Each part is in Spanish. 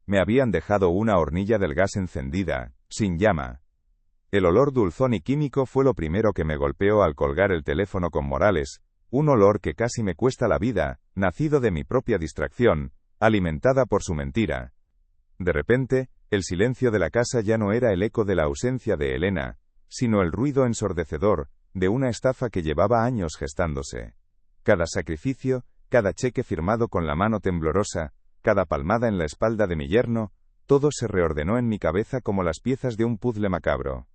Me habían dejado una hornilla del gas encendida, sin llama. El olor dulzón y químico fue lo primero que me golpeó al colgar el teléfono con Morales, un olor que casi me cuesta la vida, nacido de mi propia distracción, alimentada por su mentira. De repente, el silencio de la casa ya no era el eco de la ausencia de Elena, sino el ruido ensordecedor de una estafa que llevaba años gestándose. Cada sacrificio, cada cheque firmado con la mano temblorosa, cada palmada en la espalda de mi yerno, todo se reordenó en mi cabeza como las piezas de un puzzle macabro.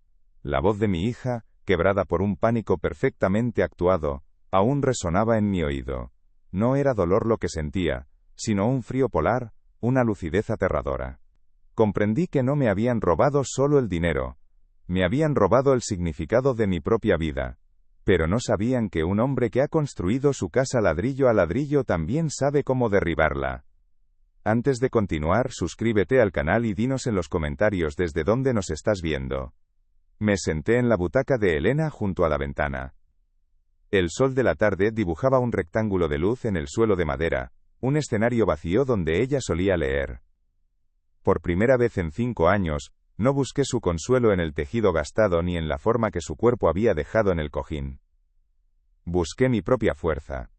La voz de mi hija, quebrada por un pánico perfectamente actuado, aún resonaba en mi oído. No era dolor lo que sentía, sino un frío polar, una lucidez aterradora. Comprendí que no me habían robado solo el dinero. Me habían robado el significado de mi propia vida. Pero no sabían que un hombre que ha construido su casa ladrillo a ladrillo también sabe cómo derribarla. Antes de continuar, suscríbete al canal y dinos en los comentarios desde dónde nos estás viendo. Me senté en la butaca de Elena junto a la ventana. El sol de la tarde dibujaba un rectángulo de luz en el suelo de madera, un escenario vacío donde ella solía leer. Por primera vez en 5 años, no busqué su consuelo en el tejido gastado ni en la forma que su cuerpo había dejado en el cojín. Busqué mi propia fuerza.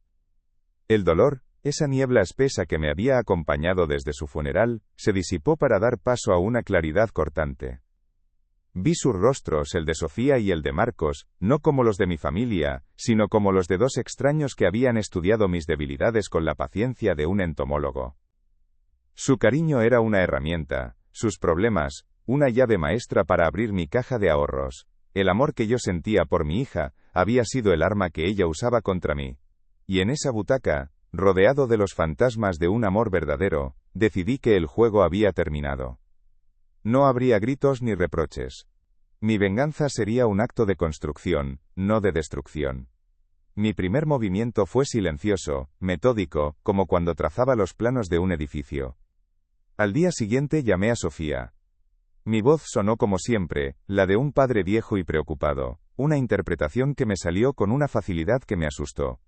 El dolor, esa niebla espesa que me había acompañado desde su funeral, se disipó para dar paso a una claridad cortante. Vi sus rostros, el de Sofía y el de Marcos, no como los de mi familia, sino como los de dos extraños que habían estudiado mis debilidades con la paciencia de un entomólogo. Su cariño era una herramienta, sus problemas, una llave maestra para abrir mi caja de ahorros. El amor que yo sentía por mi hija, había sido el arma que ella usaba contra mí. Y en esa butaca, rodeado de los fantasmas de un amor verdadero, decidí que el juego había terminado. No habría gritos ni reproches. Mi venganza sería un acto de construcción, no de destrucción. Mi primer movimiento fue silencioso, metódico, como cuando trazaba los planos de un edificio. Al día siguiente llamé a Sofía. Mi voz sonó como siempre, la de un padre viejo y preocupado, una interpretación que me salió con una facilidad que me asustó.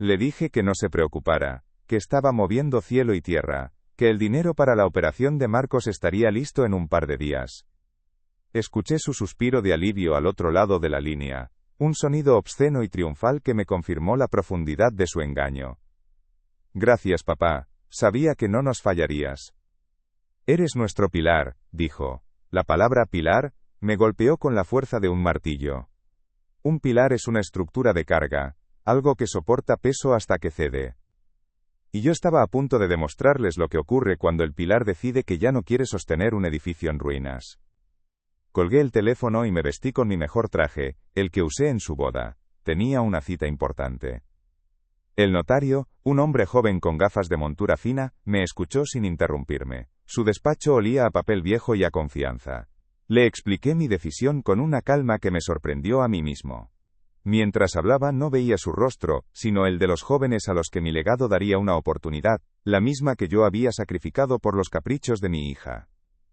Le dije que no se preocupara, que estaba moviendo cielo y tierra, que el dinero para la operación de Marcos estaría listo en un par de días. Escuché su suspiro de alivio al otro lado de la línea, un sonido obsceno y triunfal que me confirmó la profundidad de su engaño. Gracias, papá, sabía que no nos fallarías. Eres nuestro pilar, dijo. La palabra pilar me golpeó con la fuerza de un martillo. Un pilar es una estructura de carga, algo que soporta peso hasta que cede. Y yo estaba a punto de demostrarles lo que ocurre cuando el pilar decide que ya no quiere sostener un edificio en ruinas. Colgué el teléfono y me vestí con mi mejor traje, el que usé en su boda. Tenía una cita importante. El notario, un hombre joven con gafas de montura fina, me escuchó sin interrumpirme. Su despacho olía a papel viejo y a confianza. Le expliqué mi decisión con una calma que me sorprendió a mí mismo. Mientras hablaba no veía su rostro, sino el de los jóvenes a los que mi legado daría una oportunidad, la misma que yo había sacrificado por los caprichos de mi hija.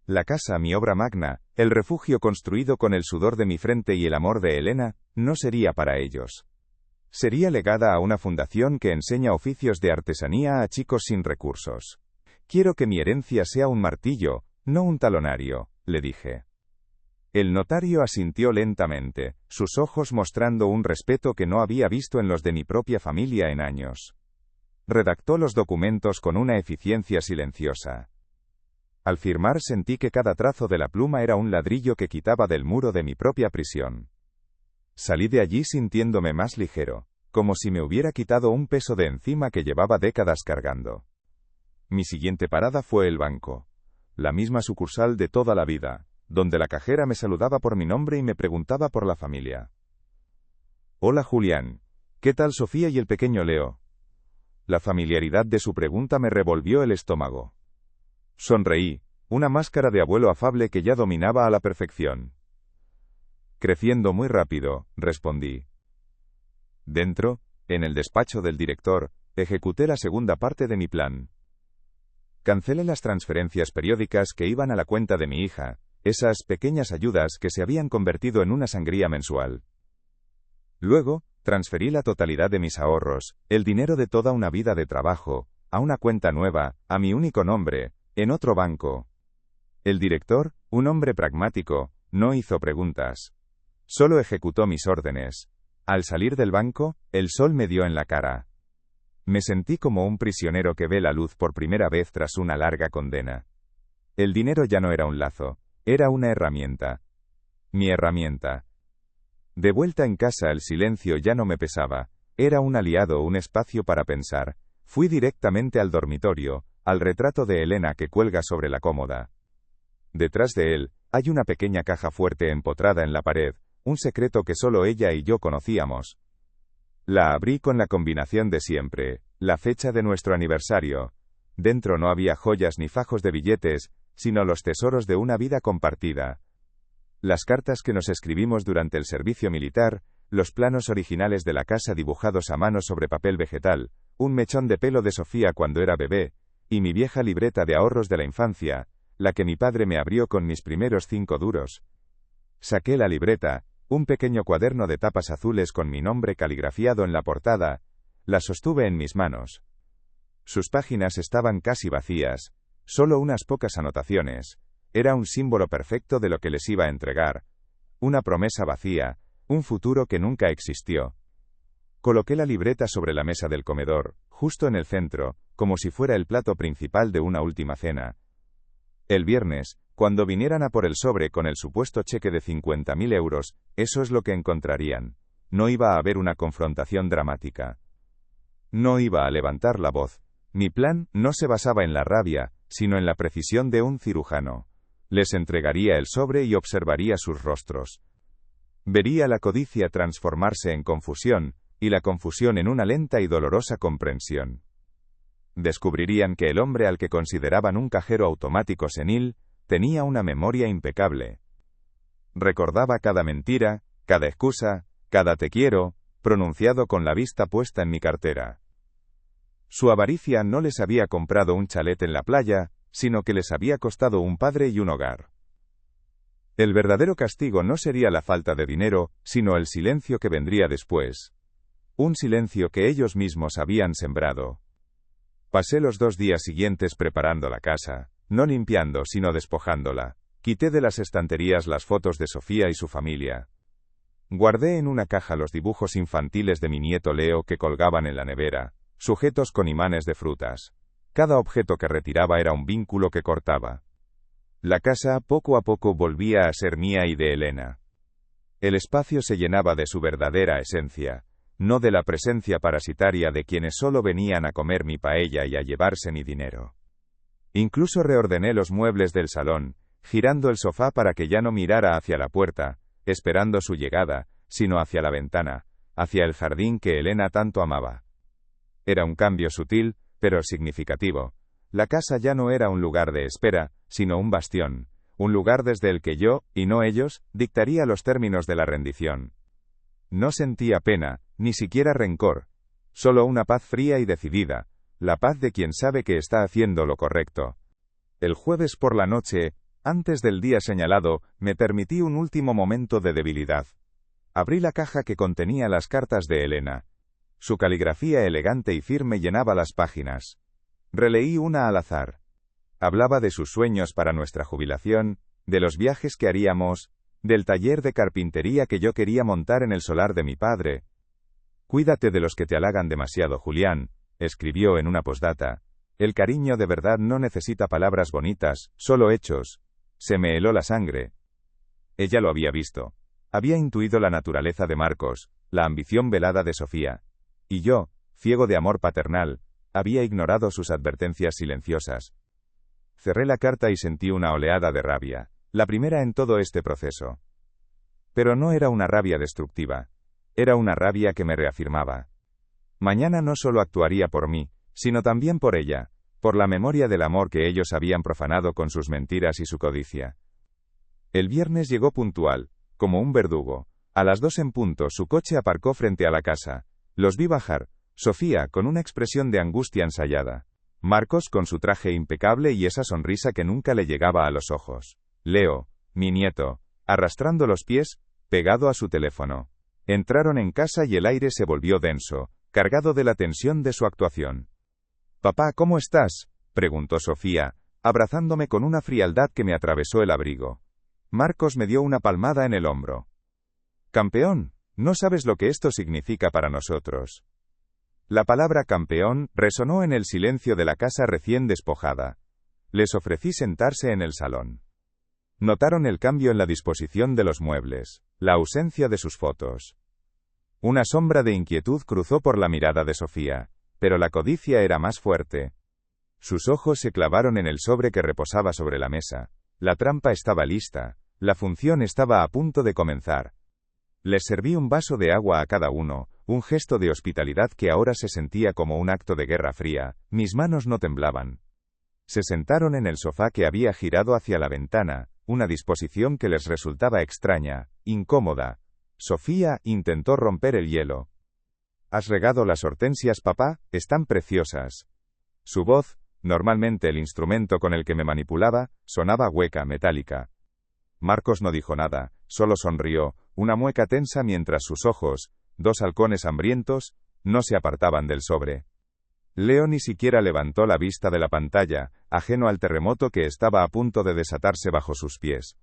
La casa, mi obra magna, el refugio construido con el sudor de mi frente y el amor de Elena, no sería para ellos. Sería legada a una fundación que enseña oficios de artesanía a chicos sin recursos. Quiero que mi herencia sea un martillo, no un talonario, le dije. El notario asintió lentamente, sus ojos mostrando un respeto que no había visto en los de mi propia familia en años. Redactó los documentos con una eficiencia silenciosa. Al firmar sentí que cada trazo de la pluma era un ladrillo que quitaba del muro de mi propia prisión. Salí de allí sintiéndome más ligero, como si me hubiera quitado un peso de encima que llevaba décadas cargando. Mi siguiente parada fue el banco. La misma sucursal de toda la vida, donde la cajera me saludaba por mi nombre y me preguntaba por la familia. Hola Julián. ¿Qué tal Sofía y el pequeño Leo? La familiaridad de su pregunta me revolvió el estómago. Sonreí, una máscara de abuelo afable que ya dominaba a la perfección. Creciendo muy rápido, respondí. Dentro, en el despacho del director, ejecuté la segunda parte de mi plan. Cancelé las transferencias periódicas que iban a la cuenta de mi hija, esas pequeñas ayudas que se habían convertido en una sangría mensual. Luego, transferí la totalidad de mis ahorros, el dinero de toda una vida de trabajo, a una cuenta nueva, a mi único nombre, En otro banco. El director, un hombre pragmático, no hizo preguntas. Solo ejecutó mis órdenes. Al salir del banco, el sol me dio en la cara. Me sentí como un prisionero que ve la luz por primera vez tras una larga condena. El dinero ya no era un lazo, era una herramienta. Mi herramienta. De vuelta en casa el silencio ya no me pesaba, era un aliado, un espacio para pensar. Fui directamente al dormitorio, al retrato de Elena que cuelga sobre la cómoda. Detrás de él, hay una pequeña caja fuerte empotrada en la pared, un secreto que solo ella y yo conocíamos. La abrí con la combinación de siempre, la fecha de nuestro aniversario. Dentro no había joyas ni fajos de billetes, sino los tesoros de una vida compartida. Las cartas que nos escribimos durante el servicio militar, los planos originales de la casa dibujados a mano sobre papel vegetal, un mechón de pelo de Sofía cuando era bebé, y mi vieja libreta de ahorros de la infancia, la que mi padre me abrió con mis primeros 5 duros. Saqué la libreta, un pequeño cuaderno de tapas azules con mi nombre caligrafiado en la portada, la sostuve en mis manos. Sus páginas estaban casi vacías, solo unas pocas anotaciones. Era un símbolo perfecto de lo que les iba a entregar. Una promesa vacía, un futuro que nunca existió. Coloqué la libreta sobre la mesa del comedor, justo en el centro, como si fuera el plato principal de una última cena. El viernes, cuando vinieran a por el sobre con el supuesto cheque de 50.000 euros, eso es lo que encontrarían. No iba a haber una confrontación dramática. No iba a levantar la voz. Mi plan no se basaba en la rabia, sino en la precisión de un cirujano. Les entregaría el sobre y observaría sus rostros. Vería la codicia transformarse en confusión, y la confusión en una lenta y dolorosa comprensión. Descubrirían que el hombre al que consideraban un cajero automático senil, tenía una memoria impecable. Recordaba cada mentira, cada excusa, cada te quiero, pronunciado con la vista puesta en mi cartera. Su avaricia no les había comprado un chalet en la playa, sino que les había costado un padre y un hogar. El verdadero castigo no sería la falta de dinero, sino el silencio que vendría después. Un silencio que ellos mismos habían sembrado. Pasé los 2 días siguientes preparando la casa, no limpiando sino despojándola. Quité de las estanterías las fotos de Sofía y su familia. Guardé en una caja los dibujos infantiles de mi nieto Leo que colgaban en la nevera, sujetos con imanes de frutas. Cada objeto que retiraba era un vínculo que cortaba. La casa poco a poco volvía a ser mía y de Elena. El espacio se llenaba de su verdadera esencia, no de la presencia parasitaria de quienes solo venían a comer mi paella y a llevarse mi dinero. Incluso reordené los muebles del salón, girando el sofá para que ya no mirara hacia la puerta, esperando su llegada, sino hacia la ventana, hacia el jardín que Elena tanto amaba. Era un cambio sutil, pero significativo. La casa ya no era un lugar de espera, sino un bastión, un lugar desde el que yo, y no ellos, dictaría los términos de la rendición. No sentía pena, ni siquiera rencor, solo una paz fría y decidida, la paz de quien sabe que está haciendo lo correcto. El jueves por la noche, antes del día señalado, me permití un último momento de debilidad. Abrí la caja que contenía las cartas de Elena. Su caligrafía elegante y firme llenaba las páginas. Releí una al azar. Hablaba de sus sueños para nuestra jubilación, de los viajes que haríamos, del taller de carpintería que yo quería montar en el solar de mi padre. Cuídate de los que te halagan demasiado, Julián, escribió en una postdata. El cariño de verdad no necesita palabras bonitas, solo hechos. Se me heló la sangre. Ella lo había visto. Había intuido la naturaleza de Marcos, la ambición velada de Sofía. Y yo, ciego de amor paternal, había ignorado sus advertencias silenciosas. Cerré la carta y sentí una oleada de rabia, la primera en todo este proceso. Pero no era una rabia destructiva. Era una rabia que me reafirmaba. Mañana no solo actuaría por mí, sino también por ella, por la memoria del amor que ellos habían profanado con sus mentiras y su codicia. El viernes llegó puntual, como un verdugo. A las 2 en punto su coche aparcó frente a la casa. Los vi bajar, Sofía con una expresión de angustia ensayada. Marcos con su traje impecable y esa sonrisa que nunca le llegaba a los ojos. Leo, mi nieto, arrastrando los pies, pegado a su teléfono. Entraron en casa y el aire se volvió denso, cargado de la tensión de su actuación. «Papá, ¿cómo estás?», preguntó Sofía, abrazándome con una frialdad que me atravesó el abrigo. Marcos me dio una palmada en el hombro. «Campeón, no sabes lo que esto significa para nosotros». La palabra campeón resonó en el silencio de la casa recién despojada. Les ofrecí sentarse en el salón. Notaron el cambio en la disposición de los muebles, la ausencia de sus fotos. Una sombra de inquietud cruzó por la mirada de Sofía, pero la codicia era más fuerte. Sus ojos se clavaron en el sobre que reposaba sobre la mesa. La trampa estaba lista, la función estaba a punto de comenzar. Les serví un vaso de agua a cada uno, un gesto de hospitalidad que ahora se sentía como un acto de guerra fría. Mis manos no temblaban. Se sentaron en el sofá que había girado hacia la ventana, una disposición que les resultaba extraña, incómoda. Sofía intentó romper el hielo. «¿Has regado las hortensias, papá? Están preciosas». Su voz, normalmente el instrumento con el que me manipulaba, sonaba hueca, metálica. Marcos no dijo nada, solo sonrió, una mueca tensa mientras sus ojos, dos halcones hambrientos, no se apartaban del sobre. Leo ni siquiera levantó la vista de la pantalla, ajeno al terremoto que estaba a punto de desatarse bajo sus pies.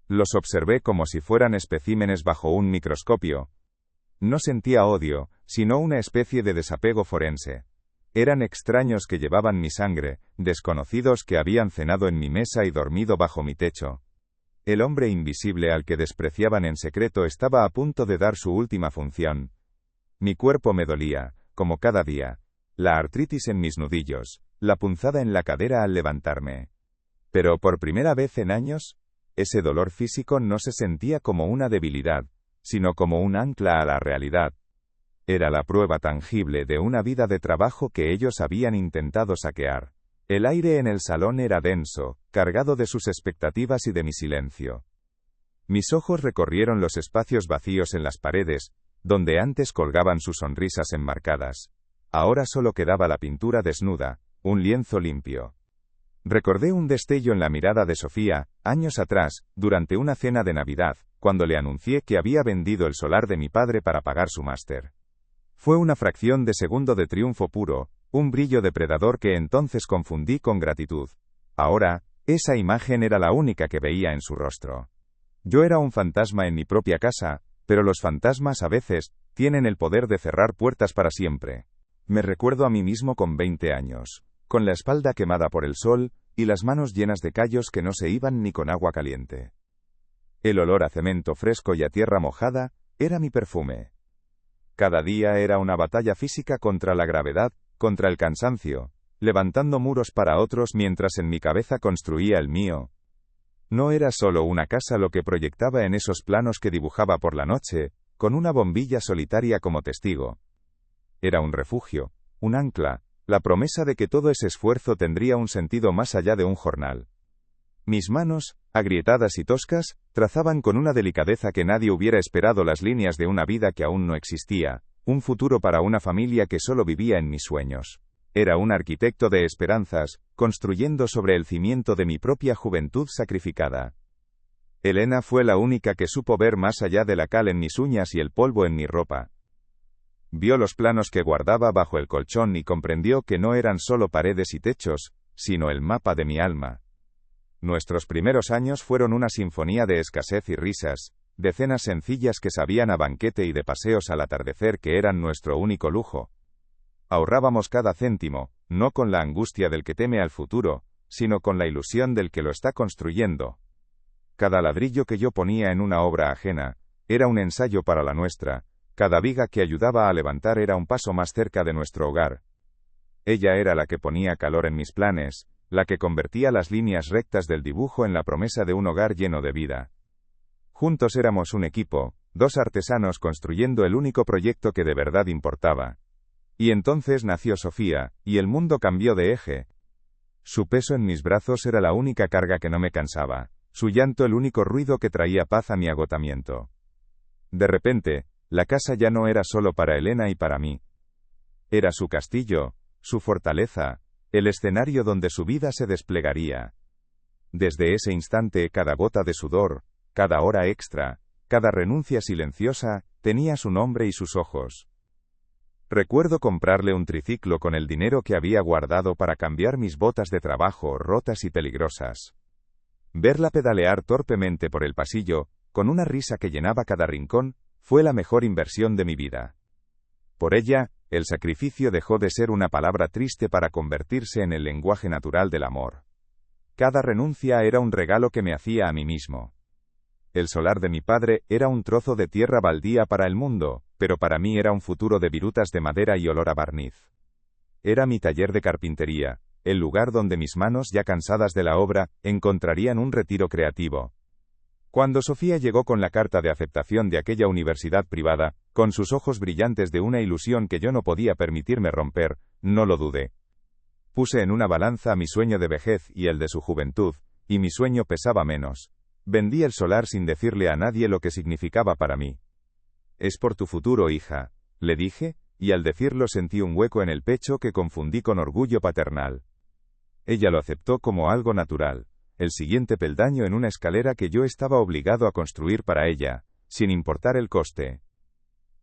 Los observé como si fueran especímenes bajo un microscopio. No sentía odio, sino una especie de desapego forense. Eran extraños que llevaban mi sangre, desconocidos que habían cenado en mi mesa y dormido bajo mi techo. El hombre invisible al que despreciaban en secreto estaba a punto de dar su última función. Mi cuerpo me dolía, como cada día. La artritis en mis nudillos, la punzada en la cadera al levantarme. Pero por primera vez en años, ese dolor físico no se sentía como una debilidad, sino como un ancla a la realidad. Era la prueba tangible de una vida de trabajo que ellos habían intentado saquear. El aire en el salón era denso, cargado de sus expectativas y de mi silencio. Mis ojos recorrieron los espacios vacíos en las paredes, donde antes colgaban sus sonrisas enmarcadas. Ahora solo quedaba la pintura desnuda, un lienzo limpio. Recordé un destello en la mirada de Sofía, años atrás, durante una cena de Navidad, cuando le anuncié que había vendido el solar de mi padre para pagar su máster. Fue una fracción de segundo de triunfo puro, un brillo depredador que entonces confundí con gratitud. Ahora, esa imagen era la única que veía en su rostro. Yo era un fantasma en mi propia casa, pero los fantasmas a veces tienen el poder de cerrar puertas para siempre. Me recuerdo a mí mismo con 20 años, con la espalda quemada por el sol, y las manos llenas de callos que no se iban ni con agua caliente. El olor a cemento fresco y a tierra mojada era mi perfume. Cada día era una batalla física contra la gravedad, contra el cansancio, levantando muros para otros mientras en mi cabeza construía el mío. No era solo una casa lo que proyectaba en esos planos que dibujaba por la noche, con una bombilla solitaria como testigo. Era un refugio, un ancla, la promesa de que todo ese esfuerzo tendría un sentido más allá de un jornal. Mis manos, agrietadas y toscas, trazaban con una delicadeza que nadie hubiera esperado las líneas de una vida que aún no existía, un futuro para una familia que solo vivía en mis sueños. Era un arquitecto de esperanzas, construyendo sobre el cimiento de mi propia juventud sacrificada. Elena fue la única que supo ver más allá de la cal en mis uñas y el polvo en mi ropa. Vio los planos que guardaba bajo el colchón y comprendió que no eran solo paredes y techos, sino el mapa de mi alma. Nuestros primeros años fueron una sinfonía de escasez y risas, de cenas sencillas que sabían a banquete y de paseos al atardecer que eran nuestro único lujo. Ahorrábamos cada céntimo, no con la angustia del que teme al futuro, sino con la ilusión del que lo está construyendo. Cada ladrillo que yo ponía en una obra ajena, era un ensayo para la nuestra, cada viga que ayudaba a levantar era un paso más cerca de nuestro hogar. Ella era la que ponía calor en mis planes, la que convertía las líneas rectas del dibujo en la promesa de un hogar lleno de vida. Juntos éramos un equipo, dos artesanos construyendo el único proyecto que de verdad importaba. Y entonces nació Sofía, y el mundo cambió de eje. Su peso en mis brazos era la única carga que no me cansaba, su llanto el único ruido que traía paz a mi agotamiento. De repente, la casa ya no era solo para Elena y para mí. Era su castillo, su fortaleza, el escenario donde su vida se desplegaría. Desde ese instante cada gota de sudor, cada hora extra, cada renuncia silenciosa, tenía su nombre y sus ojos. Recuerdo comprarle un triciclo con el dinero que había guardado para cambiar mis botas de trabajo rotas y peligrosas. Verla pedalear torpemente por el pasillo, con una risa que llenaba cada rincón, fue la mejor inversión de mi vida. Por ella, el sacrificio dejó de ser una palabra triste para convertirse en el lenguaje natural del amor. Cada renuncia era un regalo que me hacía a mí mismo. El solar de mi padre era un trozo de tierra baldía para el mundo, pero para mí era un futuro de virutas de madera y olor a barniz. Era mi taller de carpintería, el lugar donde mis manos, ya cansadas de la obra, encontrarían un retiro creativo. Cuando Sofía llegó con la carta de aceptación de aquella universidad privada, con sus ojos brillantes de una ilusión que yo no podía permitirme romper, no lo dudé. Puse en una balanza mi sueño de vejez y el de su juventud, y mi sueño pesaba menos. Vendí el solar sin decirle a nadie lo que significaba para mí. «Es por tu futuro, hija», le dije, y al decirlo sentí un hueco en el pecho que confundí con orgullo paternal. Ella lo aceptó como algo natural, el siguiente peldaño en una escalera que yo estaba obligado a construir para ella, sin importar el coste.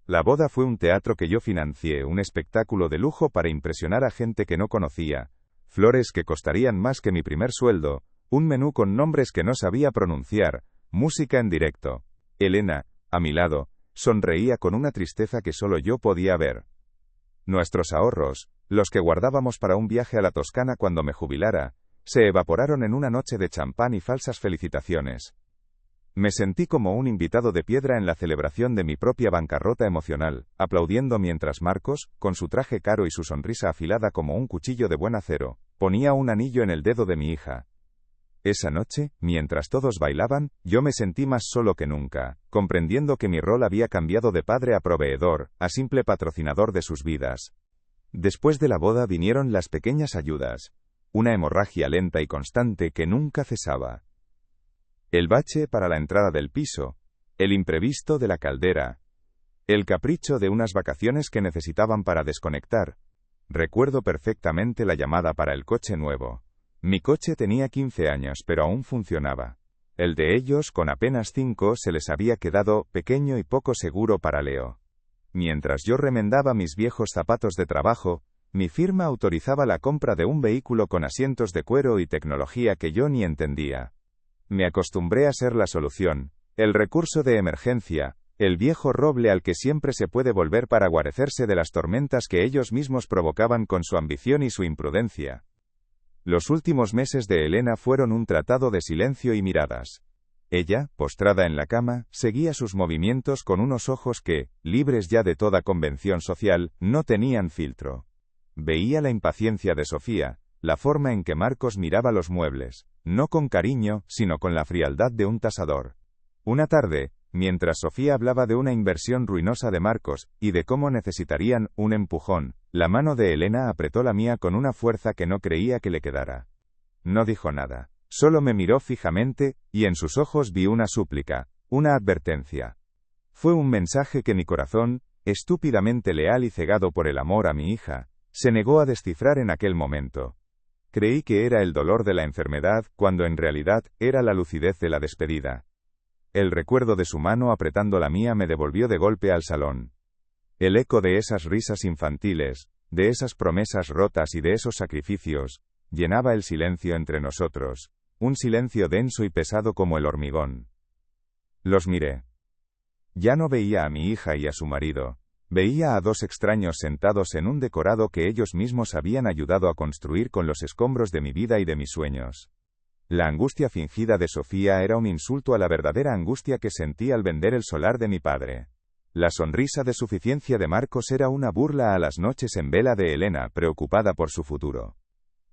La boda fue un teatro que yo financié, un espectáculo de lujo para impresionar a gente que no conocía, flores que costarían más que mi primer sueldo, un menú con nombres que no sabía pronunciar, música en directo. Elena, a mi lado, sonreía con una tristeza que solo yo podía ver. Nuestros ahorros, los que guardábamos para un viaje a la Toscana cuando me jubilara, se evaporaron en una noche de champán y falsas felicitaciones. Me sentí como un invitado de piedra en la celebración de mi propia bancarrota emocional, aplaudiendo mientras Marcos, con su traje caro y su sonrisa afilada como un cuchillo de buen acero, ponía un anillo en el dedo de mi hija. Esa noche, mientras todos bailaban, yo me sentí más solo que nunca, comprendiendo que mi rol había cambiado de padre a proveedor, a simple patrocinador de sus vidas. Después de la boda vinieron las pequeñas ayudas, una hemorragia lenta y constante que nunca cesaba. El bache para la entrada del piso, el imprevisto de la caldera, el capricho de unas vacaciones que necesitaban para desconectar. Recuerdo perfectamente la llamada para el coche nuevo. Mi coche tenía 15 años, pero aún funcionaba. El de ellos, con apenas 5, se les había quedado pequeño y poco seguro para Leo. Mientras yo remendaba mis viejos zapatos de trabajo, mi firma autorizaba la compra de un vehículo con asientos de cuero y tecnología que yo ni entendía. Me acostumbré a ser la solución, el recurso de emergencia, el viejo roble al que siempre se puede volver para guarecerse de las tormentas que ellos mismos provocaban con su ambición y su imprudencia. Los últimos meses de Elena fueron un tratado de silencio y miradas. Ella, postrada en la cama, seguía sus movimientos con unos ojos que, libres ya de toda convención social, no tenían filtro. Veía la impaciencia de Sofía, la forma en que Marcos miraba los muebles, no con cariño, sino con la frialdad de un tasador. Una tarde, mientras Sofía hablaba de una inversión ruinosa de Marcos, y de cómo necesitarían un empujón, la mano de Elena apretó la mía con una fuerza que no creía que le quedara. No dijo nada, solo me miró fijamente, y en sus ojos vi una súplica, una advertencia. Fue un mensaje que mi corazón, estúpidamente leal y cegado por el amor a mi hija, se negó a descifrar en aquel momento. Creí que era el dolor de la enfermedad, cuando en realidad era la lucidez de la despedida. El recuerdo de su mano apretando la mía me devolvió de golpe al salón. El eco de esas risas infantiles, de esas promesas rotas y de esos sacrificios, llenaba el silencio entre nosotros, un silencio denso y pesado como el hormigón. Los miré. Ya no veía a mi hija y a su marido, veía a dos extraños sentados en un decorado que ellos mismos habían ayudado a construir con los escombros de mi vida y de mis sueños. La angustia fingida de Sofía era un insulto a la verdadera angustia que sentí al vender el solar de mi padre. La sonrisa de suficiencia de Marcos era una burla a las noches en vela de Elena, preocupada por su futuro.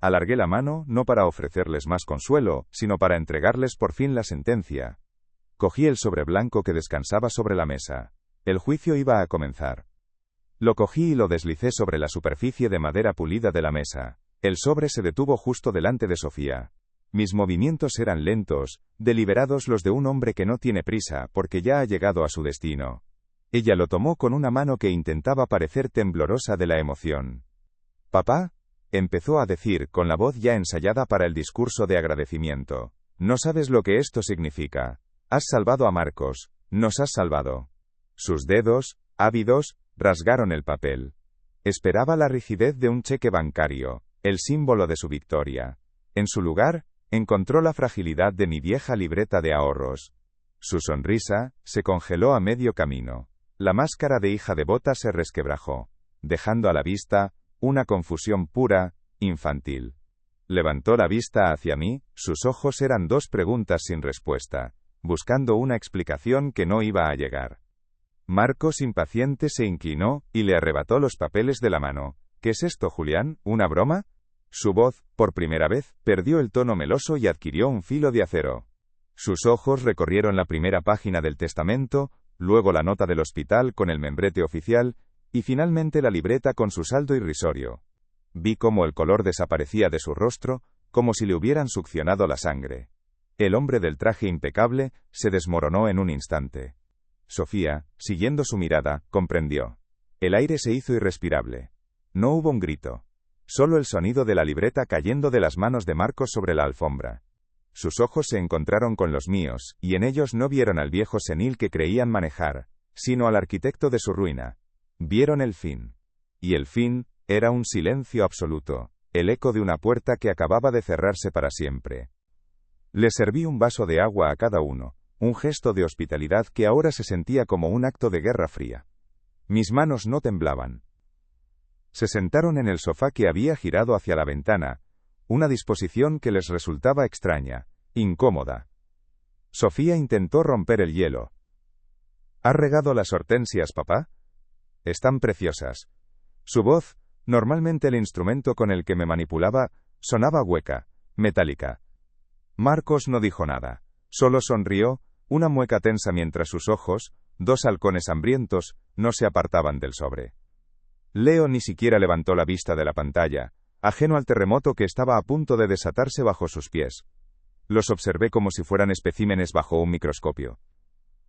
Alargué la mano, no para ofrecerles más consuelo, sino para entregarles por fin la sentencia. Cogí el sobre blanco que descansaba sobre la mesa. El juicio iba a comenzar. Lo cogí y lo deslicé sobre la superficie de madera pulida de la mesa. El sobre se detuvo justo delante de Sofía. Mis movimientos eran lentos, deliberados, los de un hombre que no tiene prisa porque ya ha llegado a su destino. Ella lo tomó con una mano que intentaba parecer temblorosa de la emoción. «Papá», empezó a decir con la voz ya ensayada para el discurso de agradecimiento. «No sabes lo que esto significa. Has salvado a Marcos, nos has salvado». Sus dedos, ávidos, rasgaron el papel. Esperaba la rigidez de un cheque bancario, el símbolo de su victoria. En su lugar, encontró la fragilidad de mi vieja libreta de ahorros. Su sonrisa se congeló a medio camino. La máscara de hija devota se resquebrajó, dejando a la vista una confusión pura, infantil. Levantó la vista hacia mí, sus ojos eran dos preguntas sin respuesta, buscando una explicación que no iba a llegar. Marcos, impaciente, se inclinó y le arrebató los papeles de la mano. ¿Qué es esto, Julián? ¿Una broma? Su voz, por primera vez, perdió el tono meloso y adquirió un filo de acero. Sus ojos recorrieron la primera página del testamento, luego la nota del hospital con el membrete oficial, y finalmente la libreta con su saldo irrisorio. Vi cómo el color desaparecía de su rostro, como si le hubieran succionado la sangre. El hombre del traje impecable se desmoronó en un instante. Sofía, siguiendo su mirada, comprendió. El aire se hizo irrespirable. No hubo un grito. Solo el sonido de la libreta cayendo de las manos de Marcos sobre la alfombra. Sus ojos se encontraron con los míos, y en ellos no vieron al viejo senil que creían manejar, sino al arquitecto de su ruina. Vieron el fin. Y el fin era un silencio absoluto, el eco de una puerta que acababa de cerrarse para siempre. Le serví un vaso de agua a cada uno, un gesto de hospitalidad que ahora se sentía como un acto de guerra fría. Mis manos no temblaban. Se sentaron en el sofá que había girado hacia la ventana, una disposición que les resultaba extraña, incómoda. Sofía intentó romper el hielo. ¿Has regado las hortensias, papá? Están preciosas. Su voz, normalmente el instrumento con el que me manipulaba, sonaba hueca, metálica. Marcos no dijo nada, solo sonrió, una mueca tensa mientras sus ojos, dos halcones hambrientos, no se apartaban del sobre. Leo ni siquiera levantó la vista de la pantalla, ajeno al terremoto que estaba a punto de desatarse bajo sus pies. Los observé como si fueran especímenes bajo un microscopio.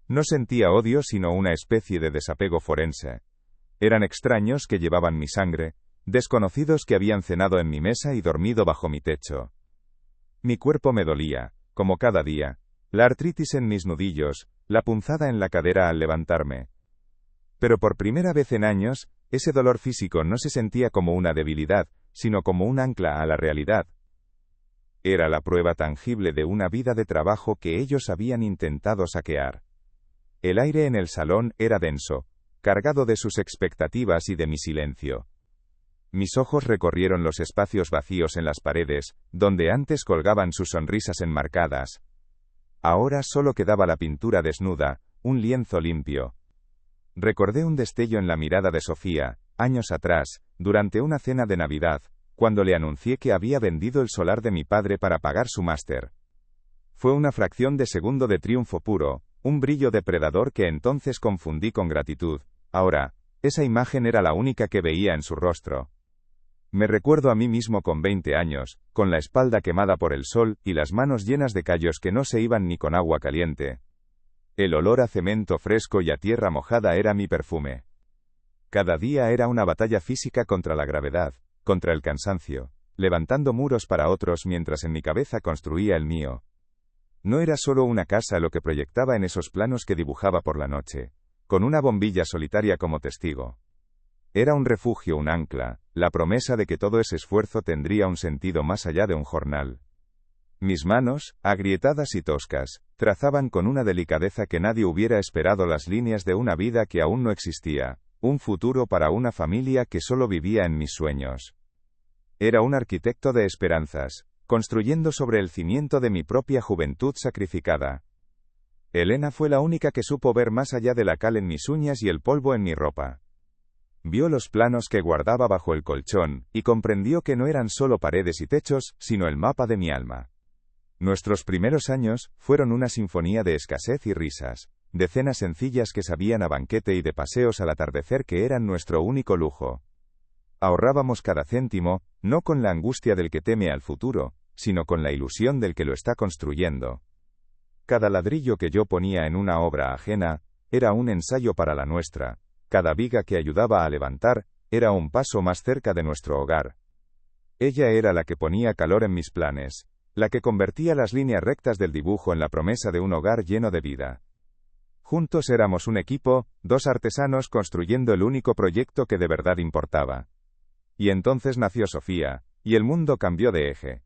No sentía odio sino una especie de desapego forense. Eran extraños que llevaban mi sangre, desconocidos que habían cenado en mi mesa y dormido bajo mi techo. Mi cuerpo me dolía, como cada día, la artritis en mis nudillos, la punzada en la cadera al levantarme. Pero por primera vez en años, ese dolor físico no se sentía como una debilidad, sino como un ancla a la realidad. Era la prueba tangible de una vida de trabajo que ellos habían intentado saquear. El aire en el salón era denso, cargado de sus expectativas y de mi silencio. Mis ojos recorrieron los espacios vacíos en las paredes, donde antes colgaban sus sonrisas enmarcadas. Ahora solo quedaba la pintura desnuda, un lienzo limpio. Recordé un destello en la mirada de Sofía, años atrás, durante una cena de Navidad, cuando le anuncié que había vendido el solar de mi padre para pagar su máster. Fue una fracción de segundo de triunfo puro, un brillo depredador que entonces confundí con gratitud. Ahora, esa imagen era la única que veía en su rostro. Me recuerdo a mí mismo con 20 años, con la espalda quemada por el sol y las manos llenas de callos que no se iban ni con agua caliente. El olor a cemento fresco y a tierra mojada era mi perfume. Cada día era una batalla física contra la gravedad, contra el cansancio, levantando muros para otros mientras en mi cabeza construía el mío. No era solo una casa lo que proyectaba en esos planos que dibujaba por la noche, con una bombilla solitaria como testigo. Era un refugio, un ancla, la promesa de que todo ese esfuerzo tendría un sentido más allá de un jornal. Mis manos, agrietadas y toscas, trazaban con una delicadeza que nadie hubiera esperado las líneas de una vida que aún no existía, un futuro para una familia que solo vivía en mis sueños. Era un arquitecto de esperanzas, construyendo sobre el cimiento de mi propia juventud sacrificada. Elena fue la única que supo ver más allá de la cal en mis uñas y el polvo en mi ropa. Vio los planos que guardaba bajo el colchón, y comprendió que no eran solo paredes y techos, sino el mapa de mi alma. Nuestros primeros años fueron una sinfonía de escasez y risas, de cenas sencillas que sabían a banquete y de paseos al atardecer que eran nuestro único lujo. Ahorrábamos cada céntimo, no con la angustia del que teme al futuro, sino con la ilusión del que lo está construyendo. Cada ladrillo que yo ponía en una obra ajena, era un ensayo para la nuestra. Cada viga que ayudaba a levantar, era un paso más cerca de nuestro hogar. Ella era la que ponía calor en mis planes, la que convertía las líneas rectas del dibujo en la promesa de un hogar lleno de vida. Juntos éramos un equipo, dos artesanos construyendo el único proyecto que de verdad importaba. Y entonces nació Sofía, y el mundo cambió de eje.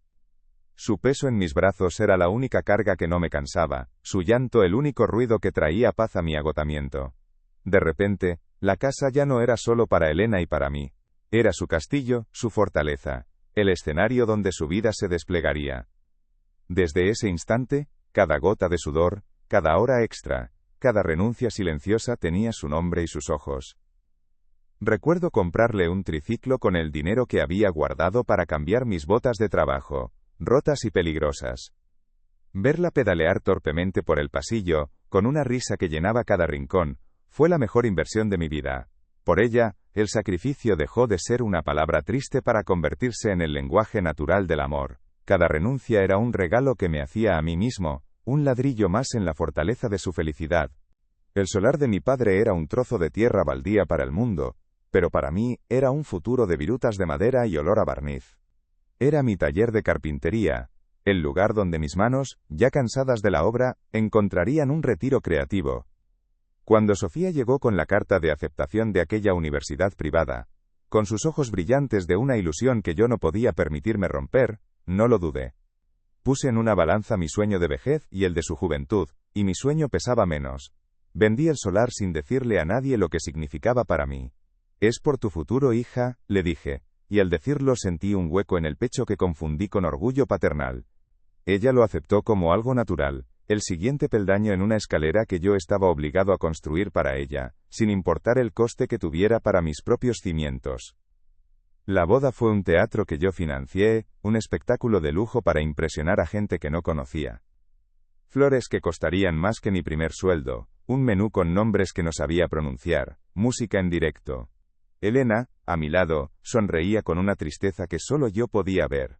Su peso en mis brazos era la única carga que no me cansaba, su llanto el único ruido que traía paz a mi agotamiento. De repente, la casa ya no era solo para Elena y para mí. Era su castillo, su fortaleza, el escenario donde su vida se desplegaría. Desde ese instante, cada gota de sudor, cada hora extra, cada renuncia silenciosa tenía su nombre y sus ojos. Recuerdo comprarle un triciclo con el dinero que había guardado para cambiar mis botas de trabajo, rotas y peligrosas. Verla pedalear torpemente por el pasillo, con una risa que llenaba cada rincón, fue la mejor inversión de mi vida. Por ella, el sacrificio dejó de ser una palabra triste para convertirse en el lenguaje natural del amor. Cada renuncia era un regalo que me hacía a mí mismo, un ladrillo más en la fortaleza de su felicidad. El solar de mi padre era un trozo de tierra baldía para el mundo, pero para mí era un futuro de virutas de madera y olor a barniz. Era mi taller de carpintería, el lugar donde mis manos, ya cansadas de la obra, encontrarían un retiro creativo. Cuando Sofía llegó con la carta de aceptación de aquella universidad privada, con sus ojos brillantes de una ilusión que yo no podía permitirme romper, no lo dudé. Puse en una balanza mi sueño de vejez y el de su juventud, y mi sueño pesaba menos. Vendí el solar sin decirle a nadie lo que significaba para mí. «Es por tu futuro, hija», le dije, y al decirlo sentí un hueco en el pecho que confundí con orgullo paternal. Ella lo aceptó como algo natural, el siguiente peldaño en una escalera que yo estaba obligado a construir para ella, sin importar el coste que tuviera para mis propios cimientos. La boda fue un teatro que yo financié, un espectáculo de lujo para impresionar a gente que no conocía. Flores que costarían más que mi primer sueldo, un menú con nombres que no sabía pronunciar, música en directo. Elena, a mi lado, sonreía con una tristeza que solo yo podía ver.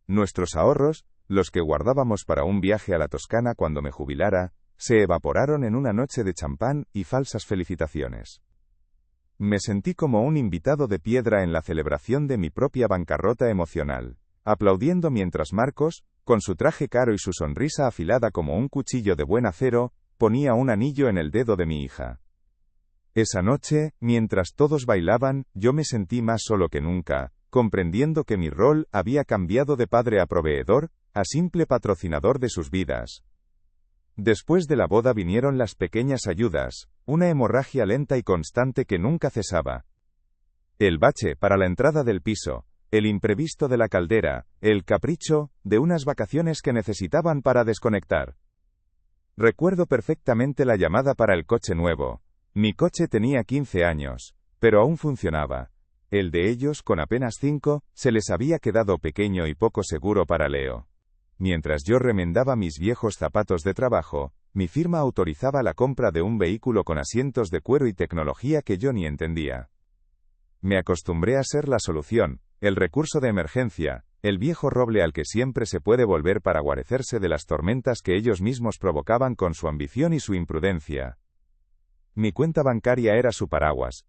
Nuestros ahorros, los que guardábamos para un viaje a la Toscana cuando me jubilara, se evaporaron en una noche de champán y falsas felicitaciones. Me sentí como un invitado de piedra en la celebración de mi propia bancarrota emocional, aplaudiendo mientras Marcos, con su traje caro y su sonrisa afilada como un cuchillo de buen acero, ponía un anillo en el dedo de mi hija. Esa noche, mientras todos bailaban, yo me sentí más solo que nunca, comprendiendo que mi rol había cambiado de padre a proveedor, a simple patrocinador de sus vidas. Después de la boda vinieron las pequeñas ayudas, una hemorragia lenta y constante que nunca cesaba. El bache para la entrada del piso, el imprevisto de la caldera, el capricho de unas vacaciones que necesitaban para desconectar. Recuerdo perfectamente la llamada para el coche nuevo. Mi coche tenía 15 años, pero aún funcionaba. El de ellos, con apenas 5, se les había quedado pequeño y poco seguro para Leo. Mientras yo remendaba mis viejos zapatos de trabajo, mi firma autorizaba la compra de un vehículo con asientos de cuero y tecnología que yo ni entendía. Me acostumbré a ser la solución, el recurso de emergencia, el viejo roble al que siempre se puede volver para guarecerse de las tormentas que ellos mismos provocaban con su ambición y su imprudencia. Mi cuenta bancaria era su paraguas.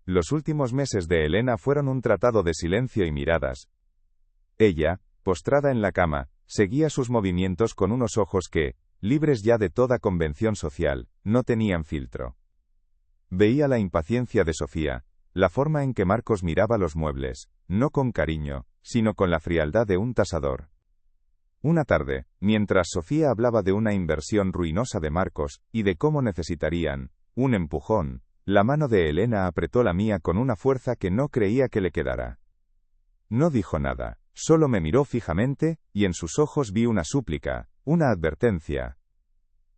Los últimos meses de Elena fueron un tratado de silencio y miradas. Ella, postrada en la cama, seguía sus movimientos con unos ojos que, libres ya de toda convención social, no tenían filtro. Veía la impaciencia de Sofía, la forma en que Marcos miraba los muebles, no con cariño, sino con la frialdad de un tasador. Una tarde, mientras Sofía hablaba de una inversión ruinosa de Marcos, y de cómo necesitarían un empujón, la mano de Elena apretó la mía con una fuerza que no creía que le quedara. No dijo nada, solo me miró fijamente, y en sus ojos vi una súplica, una advertencia.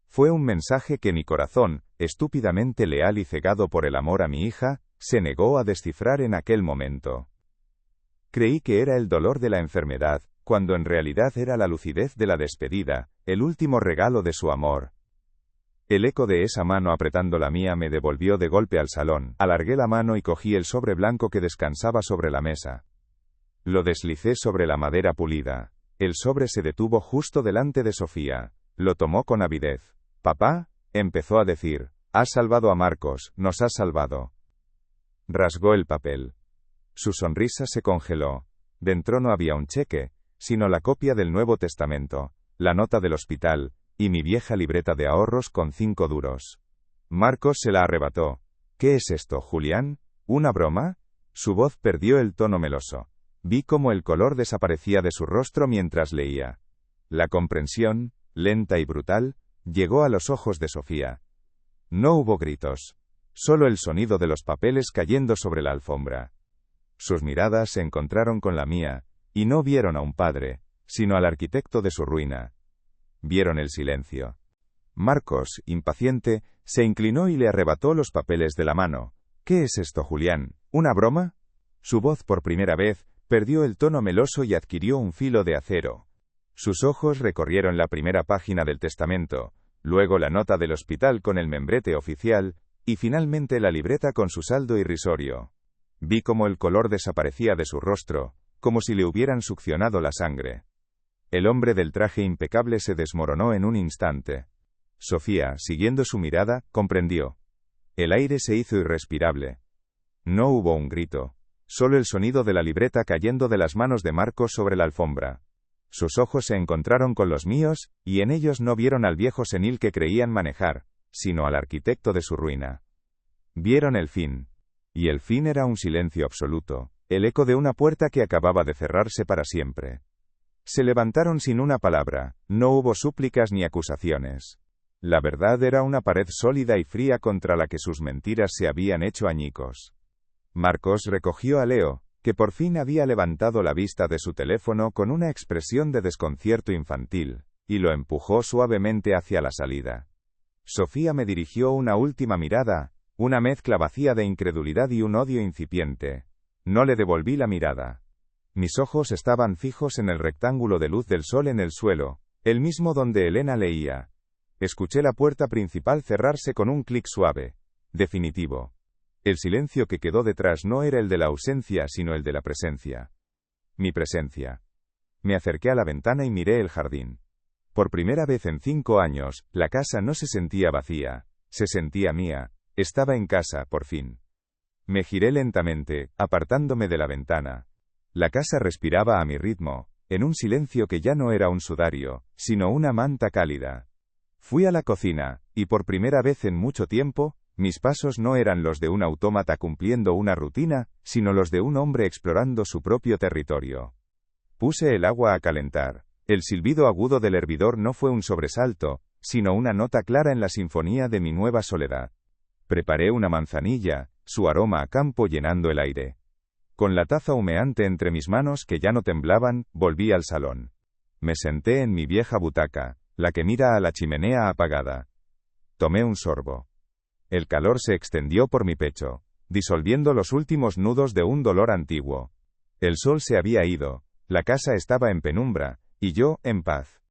Fue un mensaje que mi corazón, estúpidamente leal y cegado por el amor a mi hija, se negó a descifrar en aquel momento. Creí que era el dolor de la enfermedad, cuando en realidad era la lucidez de la despedida, el último regalo de su amor. El eco de esa mano apretando la mía me devolvió de golpe al salón. Alargué la mano y cogí el sobre blanco que descansaba sobre la mesa. Lo deslicé sobre la madera pulida. El sobre se detuvo justo delante de Sofía. Lo tomó con avidez. «Papá», empezó a decir, «has salvado a Marcos, nos has salvado». Rasgó el papel. Su sonrisa se congeló. Dentro no había un cheque, sino la copia del Nuevo Testamento, la nota del hospital, y mi vieja libreta de ahorros con 5 duros. Marcos se la arrebató. ¿Qué es esto, Julián? ¿Una broma? Su voz perdió el tono meloso. Vi cómo el color desaparecía de su rostro mientras leía. La comprensión, lenta y brutal, llegó a los ojos de Sofía. No hubo gritos. Solo el sonido de los papeles cayendo sobre la alfombra. Sus miradas se encontraron con la mía, y no vieron a un padre, sino al arquitecto de su ruina. Vieron el silencio. Marcos, impaciente, se inclinó y le arrebató los papeles de la mano. ¿Qué es esto, Julián? ¿Una broma? Su voz por primera vez perdió el tono meloso y adquirió un filo de acero. Sus ojos recorrieron la primera página del testamento, luego la nota del hospital con el membrete oficial, y finalmente la libreta con su saldo irrisorio. Vi cómo el color desaparecía de su rostro, como si le hubieran succionado la sangre. El hombre del traje impecable se desmoronó en un instante. Sofía, siguiendo su mirada, comprendió. El aire se hizo irrespirable. No hubo un grito, solo el sonido de la libreta cayendo de las manos de Marcos sobre la alfombra. Sus ojos se encontraron con los míos, y en ellos no vieron al viejo senil que creían manejar, sino al arquitecto de su ruina. Vieron el fin. Y el fin era un silencio absoluto, el eco de una puerta que acababa de cerrarse para siempre. Se levantaron sin una palabra, no hubo súplicas ni acusaciones. La verdad era una pared sólida y fría contra la que sus mentiras se habían hecho añicos. Marcos recogió a Leo, que por fin había levantado la vista de su teléfono con una expresión de desconcierto infantil, y lo empujó suavemente hacia la salida. Sofía me dirigió una última mirada, una mezcla vacía de incredulidad y un odio incipiente. No le devolví la mirada. Mis ojos estaban fijos en el rectángulo de luz del sol en el suelo, el mismo donde Elena leía. Escuché la puerta principal cerrarse con un clic suave, definitivo. El silencio que quedó detrás no era el de la ausencia, sino el de la presencia. Mi presencia. Me acerqué a la ventana y miré el jardín. Por primera vez en 5 años, la casa no se sentía vacía, se sentía mía, estaba en casa, por fin. Me giré lentamente, apartándome de la ventana. La casa respiraba a mi ritmo, en un silencio que ya no era un sudario, sino una manta cálida. Fui a la cocina, y por primera vez en mucho tiempo, mis pasos no eran los de un autómata cumpliendo una rutina, sino los de un hombre explorando su propio territorio. Puse el agua a calentar. El silbido agudo del hervidor no fue un sobresalto, sino una nota clara en la sinfonía de mi nueva soledad. Preparé una manzanilla, su aroma a campo llenando el aire. Con la taza humeante entre mis manos que ya no temblaban, volví al salón. Me senté en mi vieja butaca, la que mira a la chimenea apagada. Tomé un sorbo. El calor se extendió por mi pecho, disolviendo los últimos nudos de un dolor antiguo. El sol se había ido, la casa estaba en penumbra, y yo, en paz.